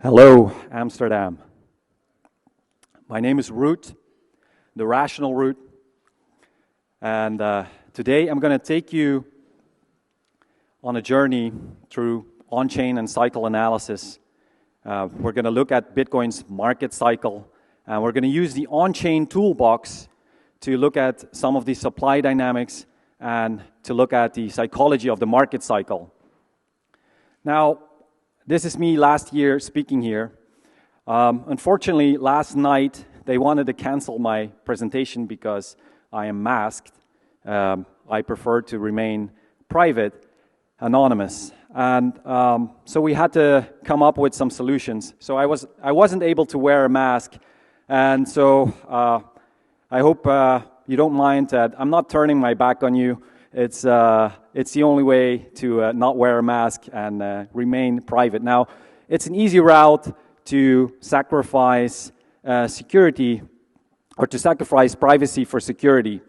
Hello, Amsterdam. My name is Root, the Rational Root, and today I'm going to take you on a journey through on-chain and cycle analysis. We're going to look at Bitcoin's market cycle, and we're going to use the on-chain toolbox to look at some of the supply dynamics and to look at the psychology of the market cycle. Now, this is me last year speaking here. Unfortunately, last night they wanted to cancel my presentation because I am masked. I prefer to remain private, anonymous, and so we had to come up with some solutions. So I wasn't able to wear a mask, and so I hope you don't mind that I'm not turning my back on you. It's the only way to not wear a mask and remain private. Now, it's an easy route to sacrifice security or to sacrifice privacy for security.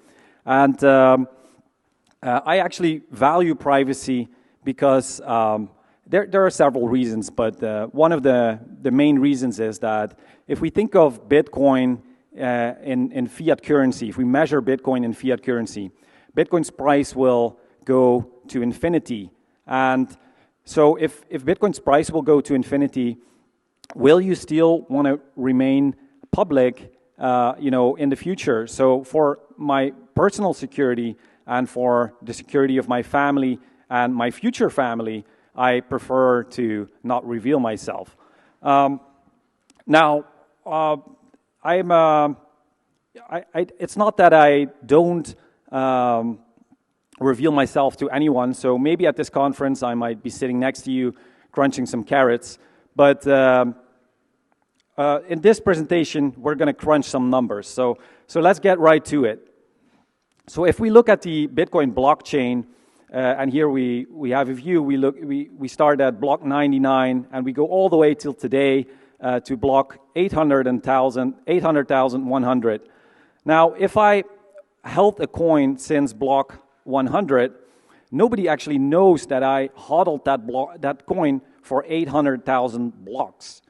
And I actually value privacy because there are several reasons, but one of the main reasons is that if we think of Bitcoin in fiat currency, if we measure Bitcoin in fiat currency, Bitcoin's price will go to infinity. And so if Bitcoin's price will go to infinity, will you still want to remain public in the future? So for my personal security and for the security of my family and my future family, I prefer to not reveal myself. It's not that I don't reveal myself to anyone. So maybe at this conference I might be sitting next to you crunching some carrots. But in this presentation we're going to crunch some numbers. So let's get right to it. So if we look at the Bitcoin blockchain, and here we have a view, we start at block 99 and we go all the way till today to block 800,100. Now if I held a coin since block 100, nobody actually knows that I hodled that coin for 800,000 blocks.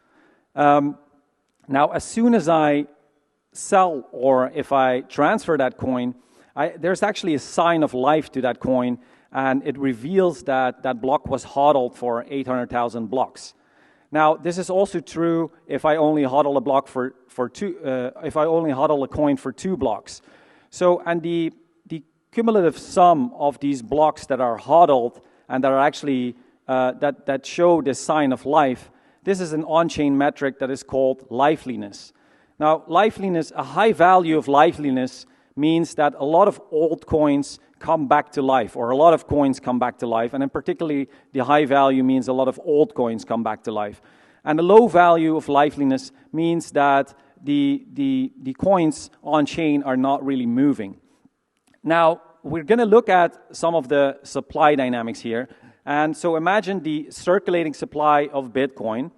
Now, as soon as I sell or if I transfer that coin, there's actually a sign of life to that coin, and it reveals that that block was hodled for 800,000 blocks. Now, this is also true if I only hodl a block if I only hodl a coin for 2 blocks. So, and the cumulative sum of these blocks that are hodled and that are actually that show this sign of life, this is an on-chain metric that is called liveliness. Now, liveliness, a high value of liveliness means that a lot of old coins come back to life, or a lot of coins come back to life, and in particularly the high value means a lot of old coins come back to life. And the low value of liveliness means that the coins on chain are not really moving. Now, we're going to look at some of the supply dynamics here. And so imagine the circulating supply of Bitcoin.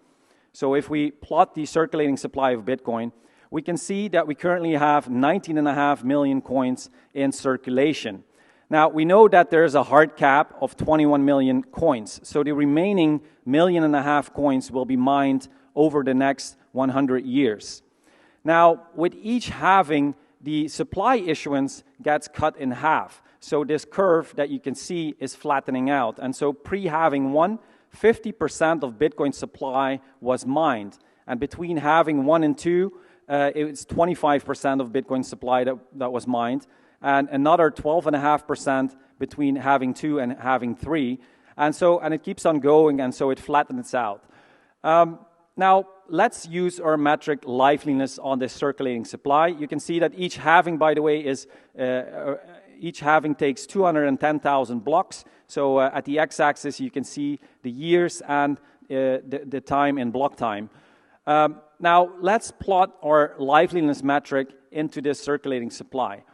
So if we plot the circulating supply of Bitcoin, we can see that we currently have 19.5 million coins in circulation. Now, we know that there's a hard cap of 21 million coins. So the remaining 1.5 million coins will be mined over the next 100 years. Now, with each halving, the supply issuance gets cut in half. So this curve that you can see is flattening out. And so pre-halving 1, 50% of Bitcoin supply was mined. And between halving 1 and 2, it's 25% of Bitcoin supply that was mined. And another 12.5% between halving 2 and halving 3. And it keeps on going, and so it flattens out. Now, let's use our metric liveliness on this circulating supply. You can see that each halving, by the way, each halving takes 210,000 blocks. So at the x-axis, you can see the years and the time in block time. Now, let's plot our liveliness metric into this circulating supply.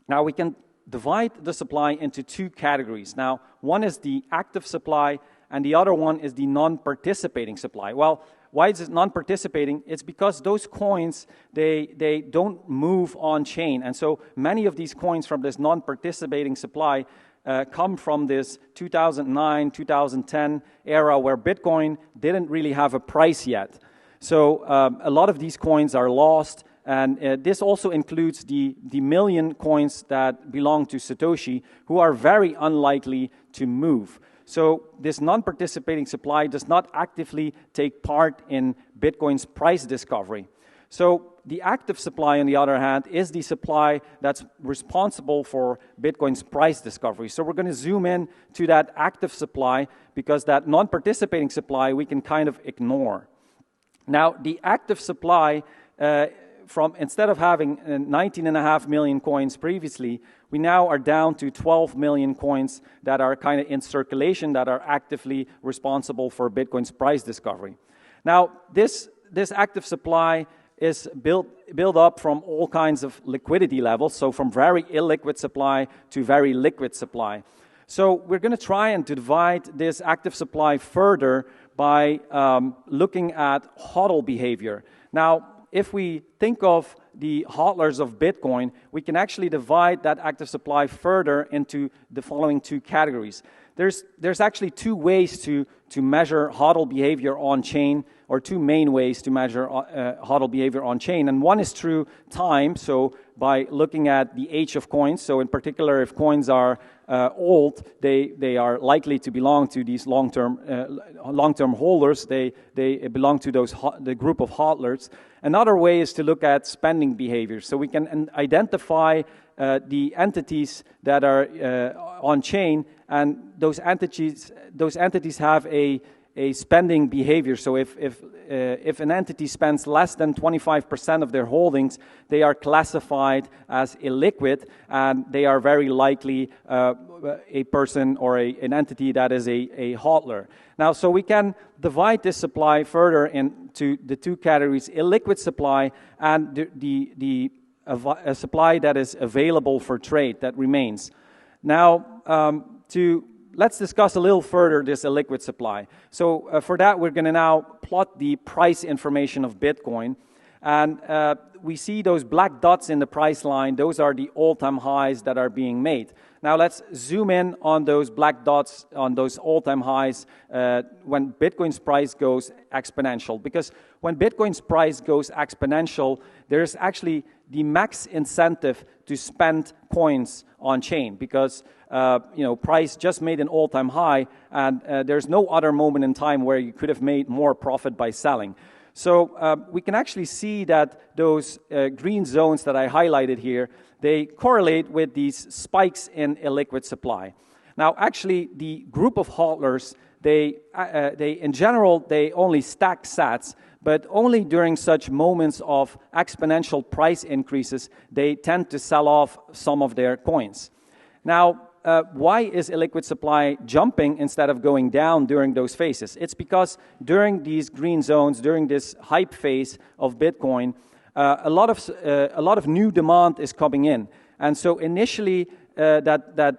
Now, we can divide the supply into 2 categories. Now, one is the active supply, and the other one is the non-participating supply. Well, why is it non-participating? It's because those coins, they don't move on chain. And so many of these coins from this non-participating supply come from this 2009, 2010 era where Bitcoin didn't really have a price yet. So a lot of these coins are lost, and this also includes the million coins that belong to Satoshi, who are very unlikely to move. So this non-participating supply does not actively take part in Bitcoin's price discovery. So the active supply, on the other hand, is the supply that's responsible for Bitcoin's price discovery. So we're going to zoom in to that active supply, because that non-participating supply we can kind of ignore. Now, the active supply, instead of having 19.5 million coins previously, we now are down to 12 million coins that are kind of in circulation, that are actively responsible for Bitcoin's price discovery. Now, this active supply is built up from all kinds of liquidity levels, so from very illiquid supply to very liquid supply. So we're going to try and divide this active supply further by looking at HODL behavior. Now, if we think of the hodlers of Bitcoin, we can actually divide that active supply further into the following two categories. There's actually two ways to measure HODL behavior on chain, or two main ways to measure HODL behavior on chain. And one is through time, so by looking at the age of coins. So in particular, if coins are old, they are likely to belong to these long-term holders. They belong to the group of hodlers. Another way is to look at spending behavior. So we can identify the entities that are on chain, and those entities have a spending behavior. So if an entity spends less than 25% of their holdings, they are classified as illiquid, and they are very likely a person or an entity that is a hodler. Now, so we can divide this supply further into the two categories: illiquid supply and a supply that is available for trade, that remains. Now, let's discuss a little further this illiquid supply. So for that, we're going to now plot the price information of Bitcoin. And we see those black dots in the price line. Those are the all-time highs that are being made. Now let's zoom in on those black dots, on those all-time highs when Bitcoin's price goes exponential. Because when Bitcoin's price goes exponential, there's actually the max incentive to spend coins on chain, because price just made an all-time high, and there's no other moment in time where you could have made more profit by selling. So we can actually see that those green zones that I highlighted here, they correlate with these spikes in illiquid supply. Now, actually, the group of hodlers, they in general, they only stack sats, but only during such moments of exponential price increases, they tend to sell off some of their coins. Now, why is illiquid supply jumping instead of going down during those phases? It's because during these green zones, during this hype phase of Bitcoin, a lot of new demand is coming in, and so initially that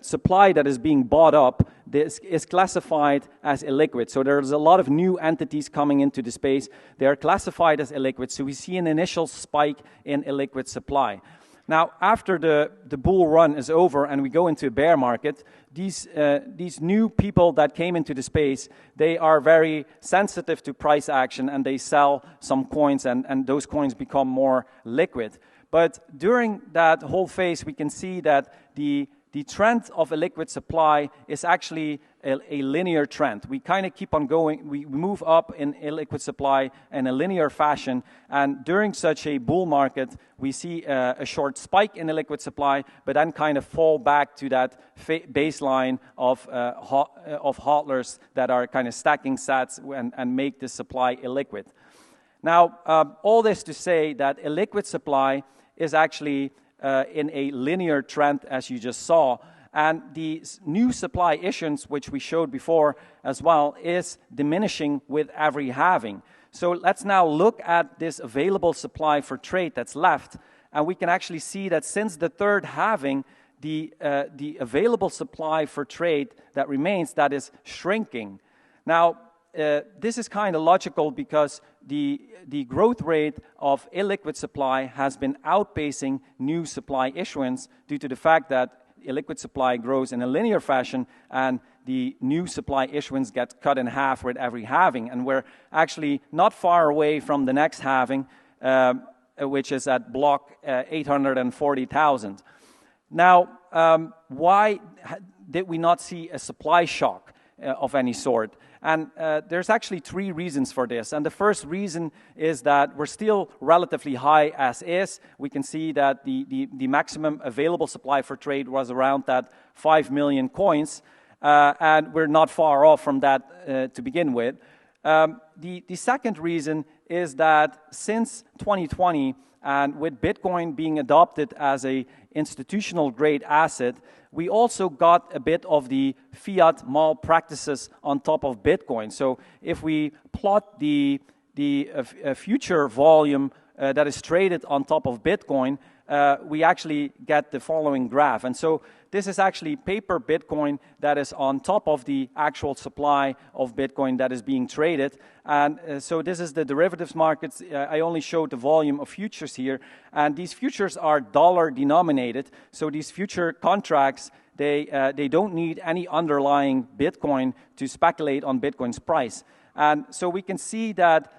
supply that is being bought up, this is classified as illiquid. So there's a lot of new entities coming into the space. They are classified as illiquid. So we see an initial spike in illiquid supply. Now, after the bull run is over and we go into a bear market, these new people that came into the space, they are very sensitive to price action, and they sell some coins, and those coins become more liquid. But during that whole phase, we can see that the trend of illiquid supply is actually a linear trend. We kind of keep on going. We move up in illiquid supply in a linear fashion, and during such a bull market, we see a short spike in illiquid supply, but then kind of fall back to that baseline of hodlers that are kind of stacking sats and make the supply illiquid. Now, all this to say that illiquid supply is actually in a linear trend, as you just saw. And the new supply issuance, which we showed before as well, is diminishing with every halving. So let's now look at this available supply for trade that's left. And we can actually see that since the third halving, the available supply for trade that remains, that is shrinking. Now, this is kind of logical, because the growth rate of illiquid supply has been outpacing new supply issuance due to the fact that illiquid supply grows in a linear fashion and the new supply issuance gets cut in half with every halving. And we're actually not far away from the next halving, which is at block 840,000. Now, why did we not see a supply shock of any sort? And there's actually three reasons for this. And the first reason is that we're still relatively high as is. We can see that the maximum available supply for trade was around that 5 million coins, and we're not far off from that to begin with. The second reason is that since 2020, and with Bitcoin being adopted as a institutional grade asset, we also got a bit of the fiat malpractices on top of Bitcoin. So if we plot the future volume that is traded on top of Bitcoin, we actually get the following graph. And so this is actually paper Bitcoin that is on top of the actual supply of Bitcoin that is being traded. And so this is the derivatives markets. I only showed the volume of futures here. And these futures are dollar denominated. So these future contracts, they don't need any underlying Bitcoin to speculate on Bitcoin's price. And so we can see that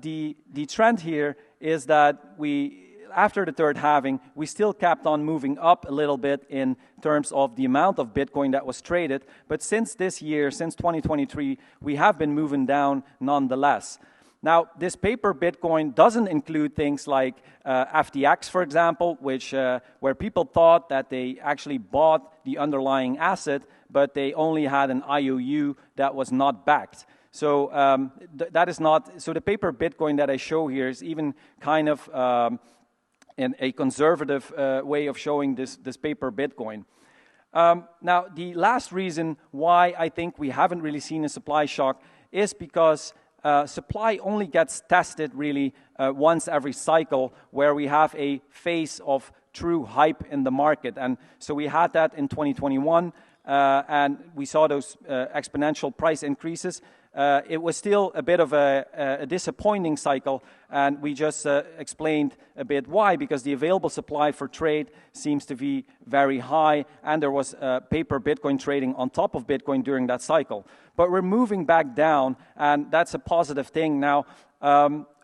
the trend here is that after the third halving, we still kept on moving up a little bit in terms of the amount of Bitcoin that was traded. But since this year, since 2023, we have been moving down nonetheless. Now, this paper Bitcoin doesn't include things like FTX, for example, where people thought that they actually bought the underlying asset, but they only had an IOU that was not backed. So that is not. So the paper Bitcoin that I show here is even kind of in a conservative way of showing this paper Bitcoin. Now, the last reason why I think we haven't really seen a supply shock is because supply only gets tested really once every cycle, where we have a phase of true hype in the market. And so we had that in 2021, and we saw those exponential price increases. It was still a bit of a disappointing cycle, and we just explained a bit why, because the available supply for trade seems to be very high, and there was paper Bitcoin trading on top of Bitcoin during that cycle. But we're moving back down, and that's a positive thing. Now,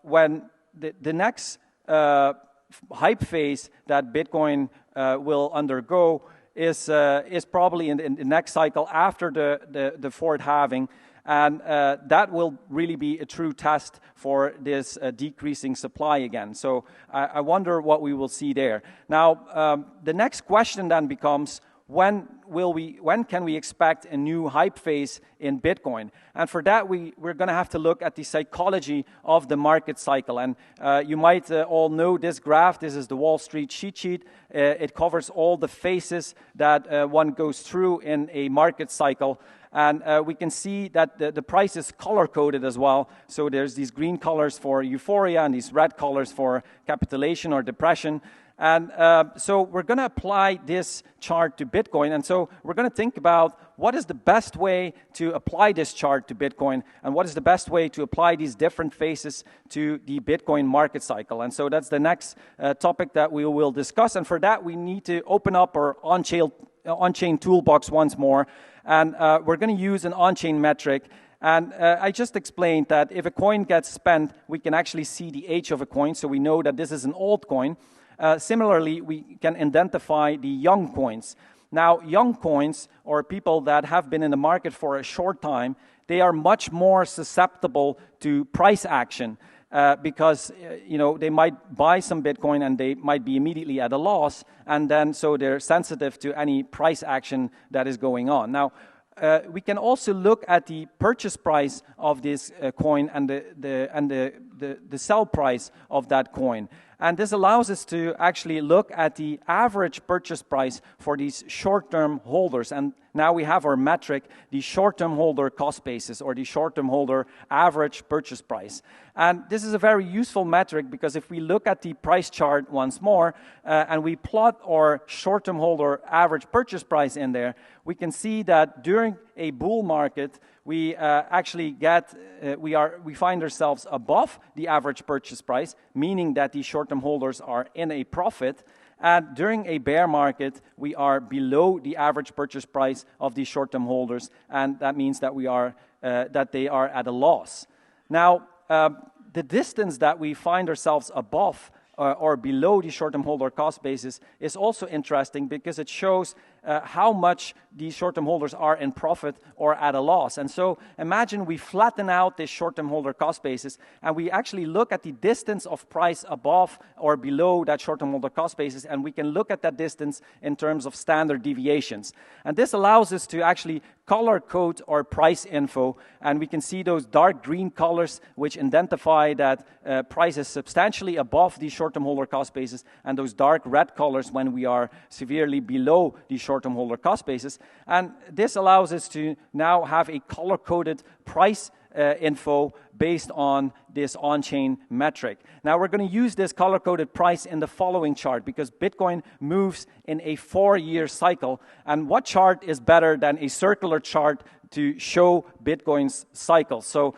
when the next hype phase that Bitcoin will undergo is probably in the next cycle after the fourth halving. And that will really be a true test for this decreasing supply again. So I wonder what we will see there. Now, the next question then becomes, when can we expect a new hype phase in Bitcoin? And for that, we're going to have to look at the psychology of the market cycle. And you might all know this graph. This is the Wall Street cheat sheet. It covers all the phases that one goes through in a market cycle. And we can see that the price is color-coded as well. So there's these green colors for euphoria and these red colors for capitulation or depression. And so we're going to apply this chart to Bitcoin. And so we're going to think about what is the best way to apply this chart to Bitcoin, and what is the best way to apply these different phases to the Bitcoin market cycle. And so that's the next topic that we will discuss. And for that, we need to open up our on-chain toolbox once more. And we're going to use an on-chain metric. And I just explained that if a coin gets spent, we can actually see the age of a coin, so we know that this is an old coin. Similarly, we can identify the young coins. Now, young coins, or people that have been in the market for a short time, they are much more susceptible to price action. Because they might buy some Bitcoin and they might be immediately at a loss, and then so they're sensitive to any price action that is going on. Now, we can also look at the purchase price of this coin and the sell price of that coin. And this allows us to actually look at the average purchase price for these short-term holders. And now we have our metric, the short-term holder cost basis, or the short-term holder average purchase price. And this is a very useful metric, because if we look at the price chart once more and we plot our short-term holder average purchase price in there, we can see that during a bull market, we actually we find ourselves above the average purchase price, meaning that the short-term holders are in a profit. And during a bear market, we are below the average purchase price of these short-term holders, and that means that that they are at a loss. Now, the distance that we find ourselves above or below the short-term holder cost basis is also interesting because it shows how much these short-term holders are in profit or at a loss. And so imagine we flatten out this short-term holder cost basis and we actually look at the distance of price above or below that short-term holder cost basis, and we can look at that distance in terms of standard deviations. And this allows us to actually color code our price info, and we can see those dark green colors which identify that price is substantially above the short-term holder cost basis, and those dark red colors when we are severely below the short-term holder cost basis. And this allows us to now have a color-coded price info based on this on-chain metric. Now we're going to use this color-coded price in the following chart because Bitcoin moves in a 4-year cycle. And what chart is better than a circular chart to show Bitcoin's cycle? So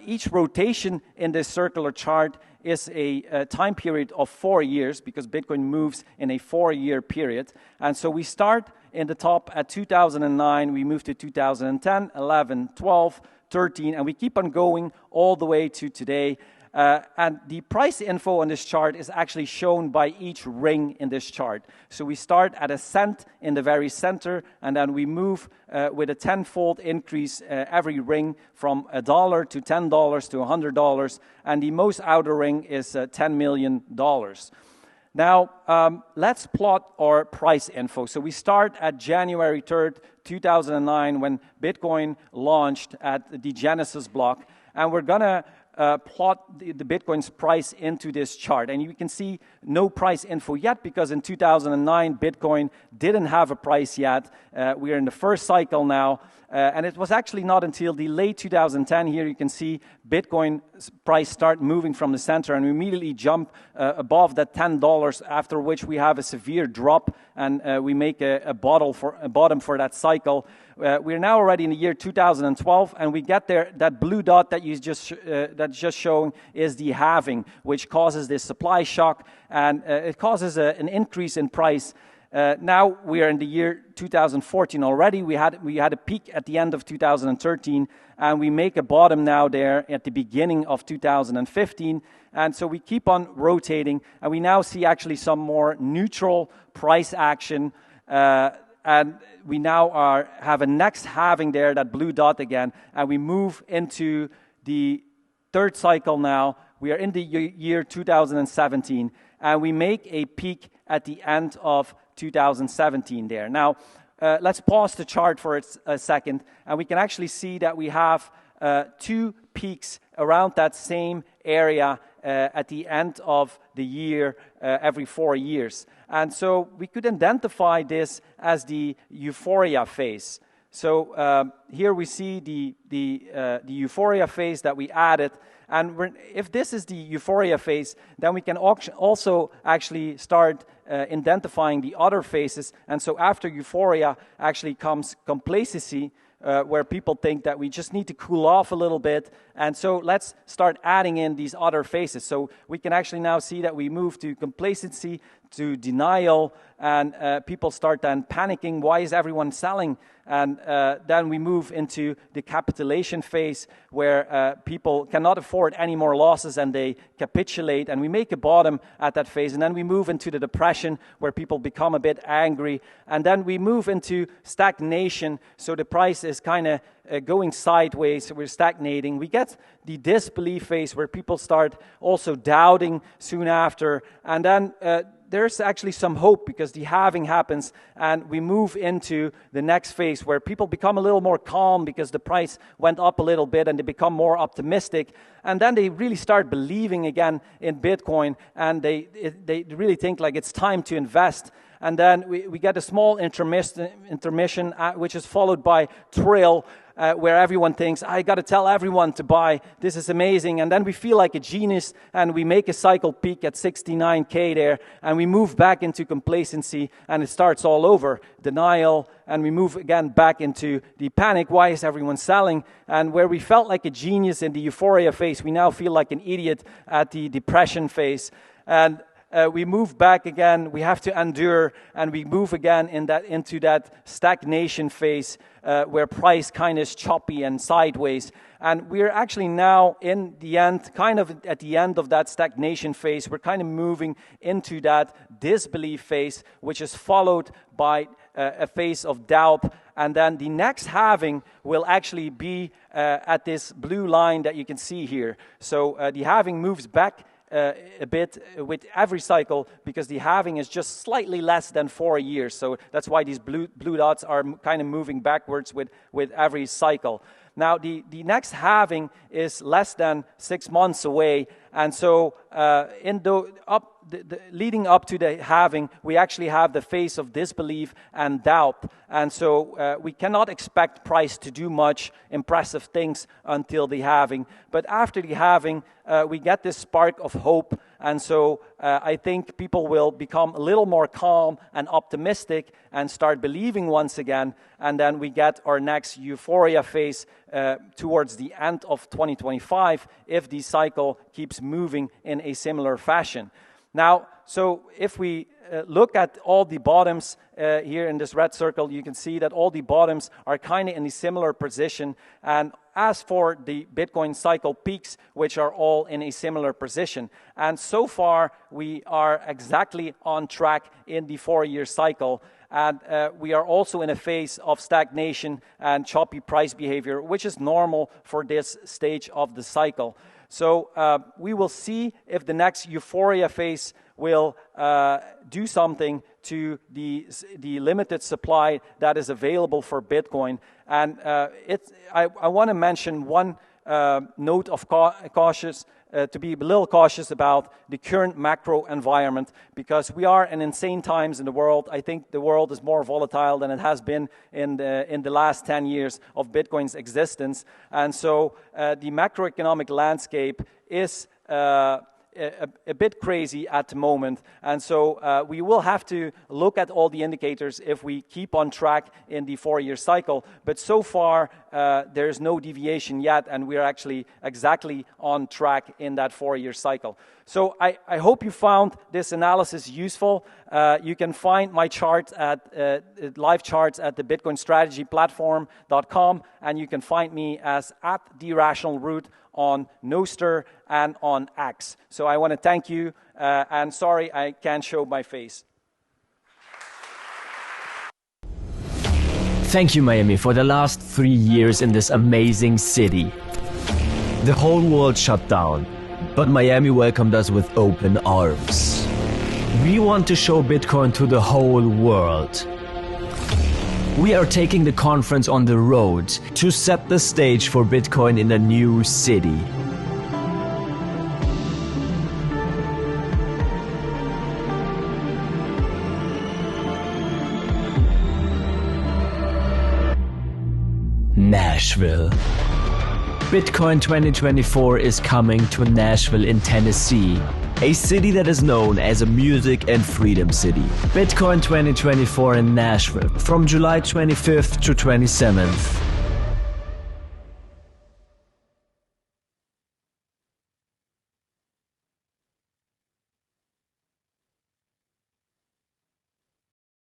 each rotation in this circular chart is a time period of 4 years because Bitcoin moves in a 4-year period. And so we start in the top at 2009, we move to 2010, 11, 12, 13, and we keep on going all the way to today. And the price info on this chart is actually shown by each ring in this chart. So we start at a cent in the very center, and then we move with a tenfold increase every ring from $1 to $10 to $100, and the most outer ring is $10 million. Now, let's plot our price info. So we start at January 3rd, 2009, when Bitcoin launched at the Genesis block, and we're going to plot the Bitcoin's price into this chart. And you can see no price info yet because in 2009, Bitcoin didn't have a price yet. We are in the first cycle now. And it was actually not until the late 2010, here you can see Bitcoin's price start moving from the center and we immediately jump above that $10, after which we have a severe drop and we make a bottom for that cycle. We're now already in the year 2012 and we get there. That blue dot that that's just showing is the halving, which causes this supply shock and it causes an increase in price. Now we are in the year 2014 already. We had a peak at the end of 2013, and we make a bottom now there at the beginning of 2015. And so we keep on rotating, and we now see actually some more neutral price action. And we now have a next halving there, that blue dot again, and we move into the third cycle now. We are in the year 2017, and we make a peak at the end of 2017 there. Now, let's pause the chart for a second, and we can actually see that we have two peaks around that same area at the end of the year every 4 years. And so we could identify this as the euphoria phase. So here we see the euphoria phase that we added. And if this is the euphoria phase, then we can also actually start identifying the other phases. And so after euphoria actually comes complacency, where people think that we just need to cool off a little bit. And so let's start adding in these other phases. So we can actually now see that we move to complacency, to denial, and people start then panicking. Why is everyone selling? And then we move into the capitulation phase where people cannot afford any more losses and they capitulate, and we make a bottom at that phase. And then we move into the depression where people become a bit angry. And then we move into stagnation. So the price is kind of going sideways, we're stagnating. We get the disbelief phase where people start also doubting soon after. And then there's actually some hope because the halving happens and we move into the next phase where people become a little more calm because the price went up a little bit and they become more optimistic. And then they really start believing again in Bitcoin and they really think like it's time to invest. And then we get a small intermission which is followed by thrill, where everyone thinks, I got to tell everyone to buy, this is amazing. And then we feel like a genius and we make a cycle peak at 69K there and we move back into complacency and it starts all over, denial, and we move again back into the panic. Why is everyone selling? And where we felt like a genius in the euphoria phase, we now feel like an idiot at the depression phase. And we move back again. We have to endure, and we move again into that stagnation phase where price kind of is choppy and sideways. And we're actually now in the end, kind of at the end of that stagnation phase. We're kind of moving into that disbelief phase, which is followed by a phase of doubt. And then the next halving will actually be at this blue line that you can see here. So the halving moves back a bit with every cycle, because the halving is just slightly less than 4 years. So that's why these blue dots are kind of moving backwards with every cycle. Now, the next halving is less than 6 months away, and so leading up to the halving, we actually have the phase of disbelief and doubt, and so we cannot expect price to do much impressive things until the halving. But after the halving, we get this spark of hope, and so I think people will become a little more calm and optimistic and start believing once again, and then we get our next euphoria phase towards the end of 2025 if the cycle keeps moving in a similar fashion. Now, so if we look at all the bottoms here in this red circle, you can see that all the bottoms are kind of in a similar position. And as for the Bitcoin cycle peaks, which are all in a similar position. And so far, we are exactly on track in the 4-year cycle. And we are also in a phase of stagnation and choppy price behavior, which is normal for this stage of the cycle. So we will see if the next euphoria phase will do something to the limited supply that is available for Bitcoin. And I want to mention one note of cautious, to be a little cautious about the current macro environment, because we are in insane times in the world. I think the world is more volatile than it has been in the last 10 years of Bitcoin's existence. And so the macroeconomic landscape is a bit crazy at the moment, and so we will have to look at all the indicators if we keep on track in the 4-year cycle. But so far, there is no deviation yet, and we are actually exactly on track in that 4-year cycle. So I hope you found this analysis useful. You can find my charts at live charts at the BitcoinStrategyPlatform.com, and you can find me as @TheRationalRoot on Nostr and on X. So I want to thank you, and sorry I can't show my face. Thank you, Miami, for the last 3 years in this amazing city. The whole world shut down, but Miami welcomed us with open arms. We want to show Bitcoin to the whole world. We are taking the conference on the road to set the stage for Bitcoin in a new city. Nashville. Bitcoin 2024 is coming to Nashville in Tennessee, a city that is known as a music and freedom city. Bitcoin 2024 in Nashville from July 25th to 27th.